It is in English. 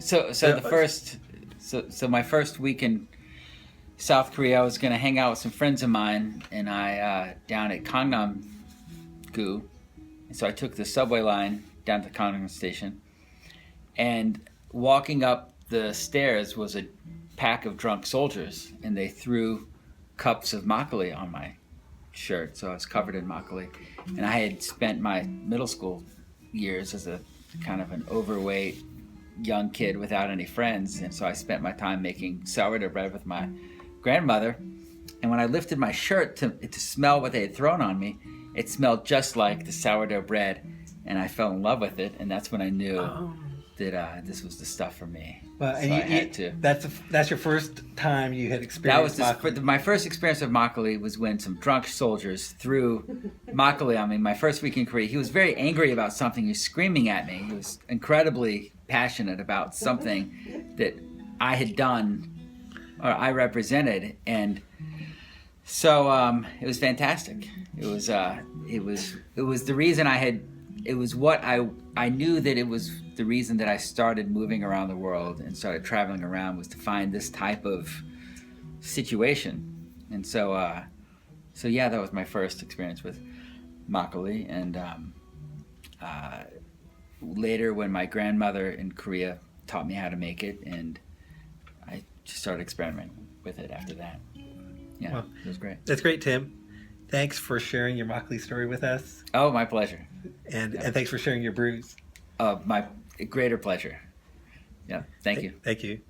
So my first week in South Korea, I was going to hang out with some friends of mine, and I down at Gangnam-gu, and so I took the subway line down to the Gangnam station, and walking up the stairs was a pack of drunk soldiers, and they threw cups of makgeolli on my shirt, so I was covered in makgeolli. And I had spent my middle school years as a kind of an overweight young kid without any friends, and so I spent my time making sourdough bread with my grandmother. And when I lifted my shirt to smell what they had thrown on me, it smelled just like the sourdough bread, and I fell in love with it. And that's when I knew that this was the stuff for me. Well, so and I had to. That's your first time you had experienced. My first experience of makgeolli was when some drunk soldiers threw makgeolli on me. My first week in Korea, he was very angry about something. He was screaming at me. He was incredibly passionate about something that I had done or I represented, and so it was fantastic. It was the reason I had. It was what I knew that it was the reason that I started moving around the world and started traveling around, was to find this type of situation. And so yeah, that was my first experience with makgeolli. And later, when my grandmother in Korea taught me how to make it, and I just started experimenting with it after that. Yeah, well, it was great. That's great, Tim. Thanks for sharing your makgeolli story with us. Oh, my pleasure. And thanks for sharing your brews. My greater pleasure. Yeah, thank you. Thank you.